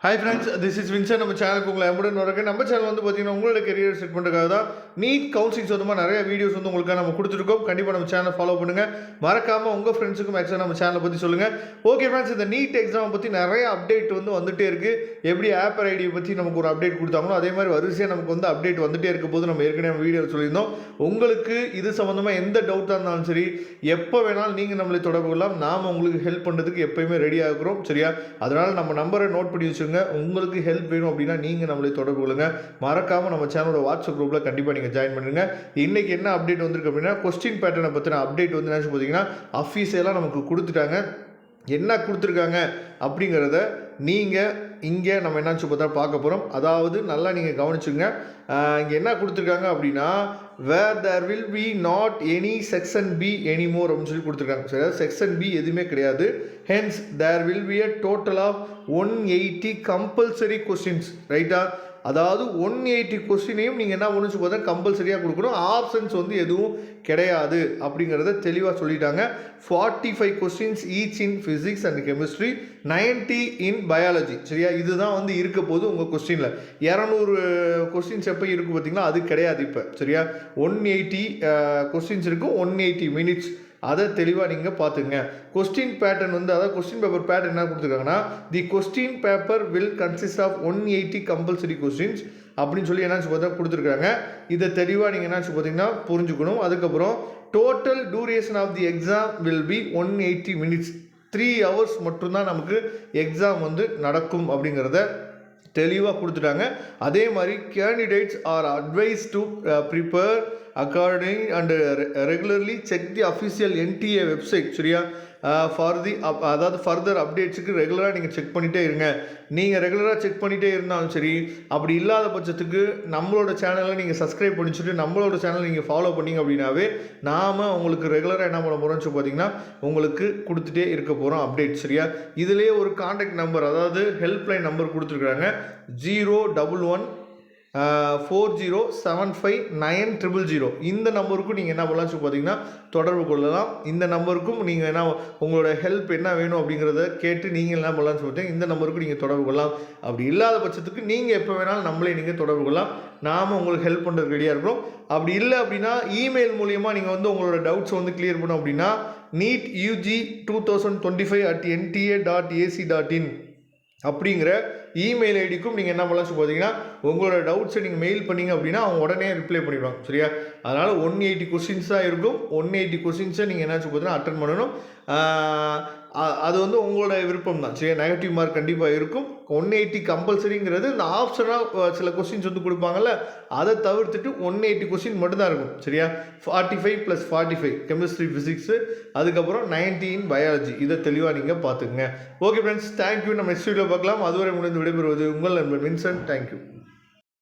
Hi friends, this is Vincent. நம்ம சேனலுக்கு உங்களை எம்புடன் வரக்கு நம்ம சேனல் வந்து பார்த்தீங்கன்னா உங்களோட கெரியர் செட் பண்ணுறதுக்காக தான் நீட் கவுன்சிலிங் சொந்தமாக நிறைய வீடியோஸ் வந்து உங்களுக்காக நம்ம கொடுத்துருக்கோம். கண்டிப்பாக நம்ம சேனலை ஃபாலோ பண்ணுங்கள். மறக்காமல் உங்கள் ஃப்ரெண்ட்ஸுக்கும் மேக்ஸிமம் நம்ம சேனலை பற்றி சொல்லுங்கள். ஓகே ஃப்ரெண்ட்ஸ், இந்த நீட் எக்ஸாமை பற்றி நிறைய அப்டேட் வந்து வந்துகிட்டே இருக்குது. எப்படி ஆப்பர் ஐடியை பற்றி நமக்கு ஒரு அப்டேட் கொடுத்தாங்களோ அதே மாதிரி வரிசையாக நமக்கு வந்து அப்டேட் வந்துகிட்டே இருக்க போது நம்ம ஏற்கனவே வீடியோ சொல்லியிருந்தோம். உங்களுக்கு இது சம்மந்தமாக எந்த டவுட்டாக இருந்தாலும் சரி, எப்போ வேணாலும் நீங்கள் நம்மளை தொடர்பு கொள்ளலாம். நாம் உங்களுக்கு ஹெல்ப் பண்ணுறதுக்கு எப்போயுமே ரெடியாக இருக்கிறோம். சரியா? அதனால் நம்ம நம்பரை நோட் பண்ணி வச்சுங்க. உங்களுக்கு ஹெல்ப் வேணும் அப்படின்னா நீங்கள் நம்மளை தொடர்பு கொள்ளுங்க. மறக்காமல் நம்ம சேனலோட வாட்ஸ்அப் குரூப்பில் கண்டிப்பாக நீங்கள் ஜாயின் பண்ணுங்க. இன்றைக்கி என்ன அப்டேட் வந்திருக்கு அப்படின்னா, கொஸ்டின் பேட்டர்னை பற்றின அப்டேட் வந்து என்ன பார்த்தீங்கன்னா அஃபீஷியலாக நமக்கு கொடுத்துட்டாங்க. என்ன கொடுத்துருக்காங்க அப்படிங்கிறத நீங்கள் இங்கே நம்ம என்னாச்சு பார்த்தா பார்க்க போகிறோம். அதாவது நல்லா நீங்கள் கவனிச்சுங்க. இங்கே என்ன கொடுத்துருக்காங்க அப்படின்னா, where there will be not any section B anymore அப்படின்னு சொல்லி கொடுத்துருக்காங்க. சரி, செக்ஷன் பி எதுவுமே கிடையாது. Hence there will be a total of 180 compulsory questions. ரைட்டா? அதாவது 180 கொஸ்டினையும் நீங்கள் என்ன ஒன்று பார்த்தா கம்பல்சரியாக கொடுக்கணும். ஆப்ஷன்ஸ் வந்து எதுவும் கிடையாது அப்படிங்கிறத தெளிவாக சொல்லிட்டாங்க. 45 questions each in physics and chemistry, 90 in biology. சரியா? இதுதான் வந்து இருக்க போது உங்கள் கொஸ்டினில். 200 கொஸ்டின்ஸ் எப்போ இருக்குது பார்த்தீங்கன்னா அது கிடையாது இப்போ. சரியா? 180 கொஸ்டின்ஸ் இருக்கும், 180 மினிட்ஸ். அதை தெளிவாக நீங்கள் பார்த்துங்க. கொஸ்டின் பேட்டர்ன் வந்து, அதாவது கொஸ்டின் பேப்பர் பேட்டர்ன் என்ன கொடுத்துருக்காங்கன்னா, the question paper will consist of 180 compulsory questions அப்படின்னு சொல்லி என்னாச்சு பார்த்தா கொடுத்துருக்காங்க. இதை தெளிவாக நீங்கள் என்னாச்சு பார்த்தீங்கன்னா புரிஞ்சுக்கணும். அதுக்கப்புறம் total duration of the exam will be 180 minutes. 3 hours மட்டும்தான் நமக்கு எக்ஸாம் வந்து நடக்கும் அப்படிங்கிறத தெளிவாக கொடுத்துட்டாங்க. அதே மாதிரி candidates R advice to prepare according and regularly check the official NTA website. சரியா? ஃபார் தி அதாவது ஃபர்தர் அப்டேட்ஸுக்கு ரெகுலராக நீங்கள் செக் பண்ணிகிட்டே இருங்க. நீங்கள் ரெகுலராக செக் பண்ணிகிட்டே இருந்தாலும் சரி, அப்படி இல்லாத பட்சத்துக்கு நம்மளோட சேனலை நீங்கள் சப்ஸ்கிரைப் பண்ணிச்சுட்டு நம்மளோட சேனலை நீங்கள் ஃபாலோ பண்ணிங்க அப்படின்னாவே நாம் உங்களுக்கு ரெகுலராக என்ன பண்ண போகிறோம்னு சொல்லி பார்த்தீங்கன்னா உங்களுக்கு கொடுத்துட்டே இருக்க போகிறோம் அப்டேட். சரியா? இதிலே ஒரு கான்டாக்ட் நம்பர், அதாவது ஹெல்ப்லைன் நம்பர் கொடுத்துருக்குறாங்க. 01140759000. இந்த நம்பருக்கும் நீங்கள் என்ன பண்ணலாம் சொல்லி பார்த்தீங்கன்னா தொடர்பு கொள்ளலாம். இந்த நம்பருக்கும் நீங்கள் என்ன உங்களோட ஹெல்ப் என்ன வேணும் அப்படிங்கிறத கேட்டு நீங்கள் என்ன பண்ணலாம்னு சொல்லிட்டு இந்த நம்பருக்கு நீங்கள் தொடர்பு கொள்ளலாம். அப்படி இல்லாத பட்சத்துக்கு நீங்கள் எப்போ வேணாலும் நம்மளே நீங்கள் தொடர்பு கொள்ளலாம். நாம் உங்களுக்கு ஹெல்ப் பண்ணுறது ரெடியாக இருக்கிறோம். அப்படி இல்லை அப்படின்னா இமெயில் மூலியமாக நீங்கள் வந்து உங்களோட டவுட்ஸ் வந்து கிளியர் பண்ணோம் அப்படின்னா neetug2025@nta.ac.in அப்படிங்கிற இமெயில் ஐடிக்கும் நீங்கள் என்ன பண்ணலாம் சொல்லி பார்த்தீங்கன்னா உங்களோட டவுட்ஸை நீங்கள் மெயில் பண்ணிங்க அப்படின்னா அவங்க உடனே ரிப்ளை பண்ணிடுவாங்க. சரியா? அதனால் 180 கொஸ்டின்ஸ் தான் இருக்கும். 180 கொஸ்டின்ஸை நீங்கள் என்ன சொல்லி பார்த்தீங்கன்னா அட்டன் பண்ணணும். அது வந்து உங்களோட விருப்பம் தான். சரியா? நெகட்டிவ் மார்க் கண்டிப்பாக இருக்கும். 180 கம்பல்சரிங்கிறது இந்த ஆப்ஷனாக சில கொஸ்டின்ஸ் வந்து கொடுப்பாங்கல்ல, அதை தவிர்த்துட்டு 180 கொஸ்டின் மட்டும்தான் இருக்கும். சரியா? 45 + 45 கெமிஸ்ட்ரி ஃபிசிக்ஸு, அதுக்கப்புறம் 90 இன் பயாலஜி. இதை தெளிவாக நீங்கள் பார்த்துக்குங்க. Okay friends, thank you. நம்ம நெக்ஸ்ட் வீடியோ பார்க்கலாம். அதுவரை முடிந்து விடைபெறுவது உங்கள் நண்பன் வின்சென்ட். தேங்க்யூ.